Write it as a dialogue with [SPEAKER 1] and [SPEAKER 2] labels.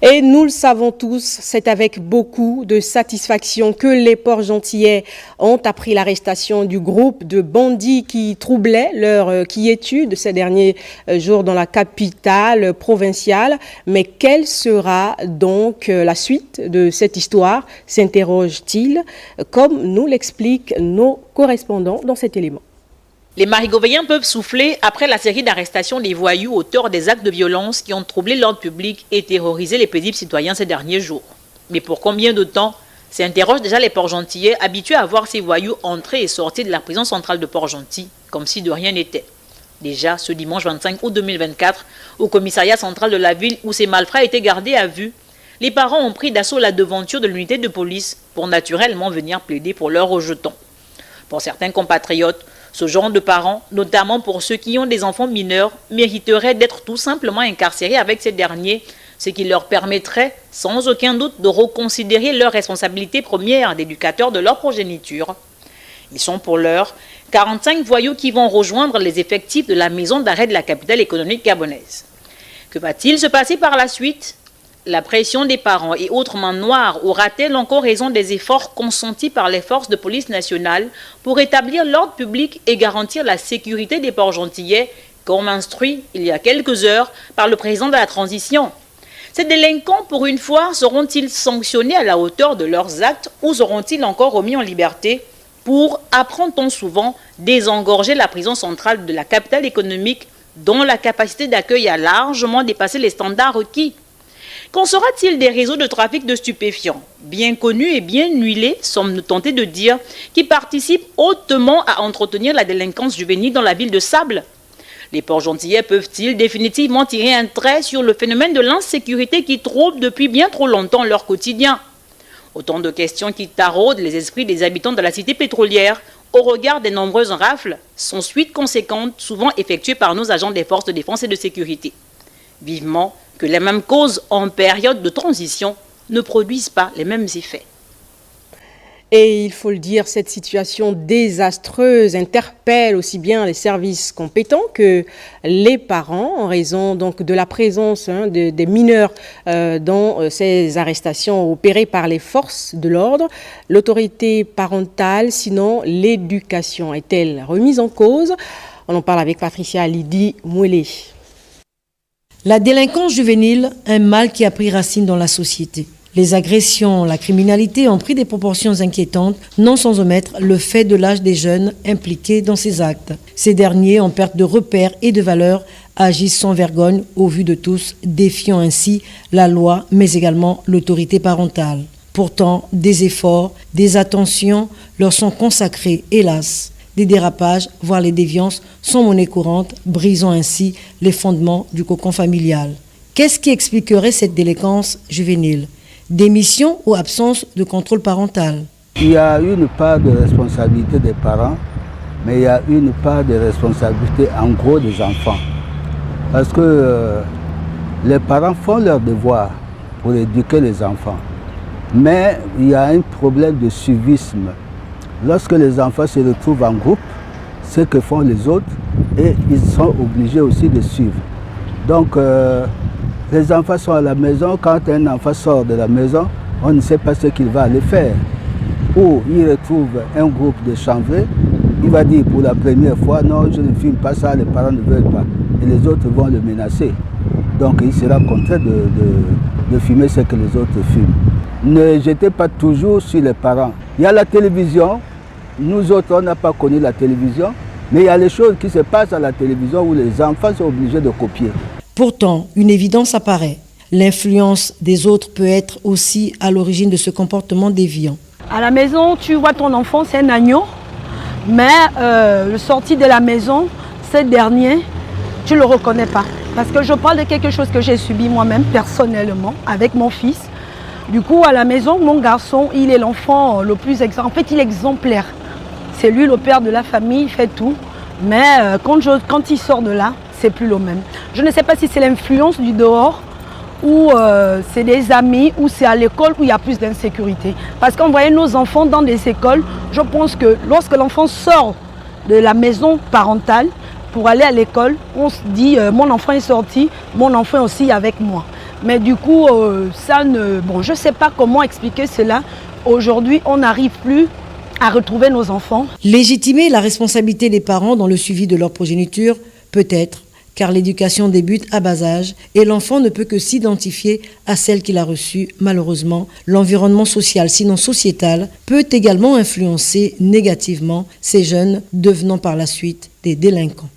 [SPEAKER 1] Et nous le savons tous, c'est avec beaucoup de satisfaction que les Port-Gentillais ont appris l'arrestation du groupe de bandits qui troublait leur quiétude ces derniers jours dans la capitale provinciale. Mais quelle sera donc la suite de cette histoire, s'interroge-t-il, comme nous l'expliquent nos correspondants dans cet élément.
[SPEAKER 2] Les Marigovéens peuvent souffler après la série d'arrestations des voyous auteurs des actes de violence qui ont troublé l'ordre public et terrorisé les paisibles citoyens ces derniers jours. Mais pour combien de temps s'interrogent déjà les Port-Gentillais habitués à voir ces voyous entrer et sortir de la prison centrale de Port-Gentil comme si de rien n'était. Déjà, ce dimanche 25 août 2024, au commissariat central de la ville où ces malfrats étaient gardés à vue, les parents ont pris d'assaut la devanture de l'unité de police pour naturellement venir plaider pour leurs rejetons. Pour certains compatriotes, ce genre de parents, notamment pour ceux qui ont des enfants mineurs, mériteraient d'être tout simplement incarcérés avec ces derniers, ce qui leur permettrait sans aucun doute de reconsidérer leur responsabilité première d'éducateurs de leur progéniture. Ils sont pour l'heure 45 voyous qui vont rejoindre les effectifs de la maison d'arrêt de la capitale économique gabonaise. Que va-t-il se passer par la suite ? La pression des parents et autres mains noires aura-t-elle encore raison des efforts consentis par les forces de police nationales pour établir l'ordre public et garantir la sécurité des Port-Gentillais, comme instruit il y a quelques heures par le président de la transition? Ces délinquants, pour une fois, seront-ils sanctionnés à la hauteur de leurs actes ou seront-ils encore remis en liberté pour, apprend-on souvent, désengorger la prison centrale de la capitale économique dont la capacité d'accueil a largement dépassé les standards requis? Qu'en sera-t-il des réseaux de trafic de stupéfiants, bien connus et bien huilés, sommes-nous tentés de dire, qui participent hautement à entretenir la délinquance juvénile dans la ville de Sable? Les Port-Gentillais peuvent-ils définitivement tirer un trait sur le phénomène de l'insécurité qui trouble depuis bien trop longtemps leur quotidien? Autant de questions qui taraudent les esprits des habitants de la cité pétrolière au regard des nombreuses rafles, sans suite conséquente, souvent effectuées par nos agents des forces de défense et de sécurité. Vivement que les mêmes causes en période de transition ne produisent pas les mêmes effets.
[SPEAKER 1] Et il faut le dire, cette situation désastreuse interpelle aussi bien les services compétents que les parents en raison donc de la présence des mineurs dans ces arrestations opérées par les forces de l'ordre. L'autorité parentale, sinon l'éducation, est-elle remise en cause? On en parle avec Patricia Lydie Mouélé.
[SPEAKER 3] La délinquance juvénile, un mal qui a pris racine dans la société. Les agressions, la criminalité ont pris des proportions inquiétantes, non sans omettre le fait de l'âge des jeunes impliqués dans ces actes. Ces derniers, en perte de repères et de valeurs, agissent sans vergogne au vu de tous, défiant ainsi la loi, mais également l'autorité parentale. Pourtant, des efforts, des attentions leur sont consacrés, hélas. Des dérapages, voire les déviances, sont monnaie courante, brisant ainsi les fondements du cocon familial. Qu'est-ce qui expliquerait cette délinquance juvénile? Démission ou absence de contrôle parental?
[SPEAKER 4] Il y a une part de responsabilité des parents, mais il y a une part de responsabilité en gros des enfants. Parce que les parents font leur devoir pour éduquer les enfants. Mais il y a un problème de suivisme. Lorsque les enfants se retrouvent en groupe, ce que font les autres, et ils sont obligés aussi de suivre. Donc, les enfants sont à la maison. Quand un enfant sort de la maison, on ne sait pas ce qu'il va aller faire. Ou il retrouve un groupe de chanvrés, il va dire pour la première fois, non, je ne filme pas ça, les parents ne veulent pas. Et les autres vont le menacer. Donc, il sera contraint de filmer ce que les autres filment. Ne jetez pas toujours sur les parents. Il y a la télévision. Nous autres, on n'a pas connu la télévision. Mais il y a les choses qui se passent à la télévision où les enfants sont obligés de copier.
[SPEAKER 3] Pourtant, une évidence apparaît. L'influence des autres peut être aussi à l'origine de ce comportement déviant.
[SPEAKER 5] À la maison, tu vois ton enfant, c'est un agneau. Mais le sorti de la maison, ce dernier, tu ne le reconnais pas. Parce que je parle de quelque chose que j'ai subi moi-même personnellement avec mon fils. Du coup, à la maison, mon garçon, il est l'enfant le plus exemplaire. En fait, il est exemplaire. C'est lui le père de la famille, il fait tout. Mais quand il sort de là, c'est plus le même. Je ne sais pas si c'est l'influence du dehors ou c'est des amis ou c'est à l'école où il y a plus d'insécurité. Parce qu'envoyer nos enfants dans des écoles, je pense que lorsque l'enfant sort de la maison parentale pour aller à l'école, on se dit mon enfant est sorti, mon enfant aussi avec moi. Mais du coup, je ne sais pas comment expliquer cela. Aujourd'hui, on n'arrive plus à retrouver nos enfants.
[SPEAKER 3] Légitimer la responsabilité des parents dans le suivi de leur progéniture, peut-être, car l'éducation débute à bas âge et l'enfant ne peut que s'identifier à celle qu'il a reçue. Malheureusement, l'environnement social, sinon sociétal, peut également influencer négativement ces jeunes, devenant par la suite des délinquants.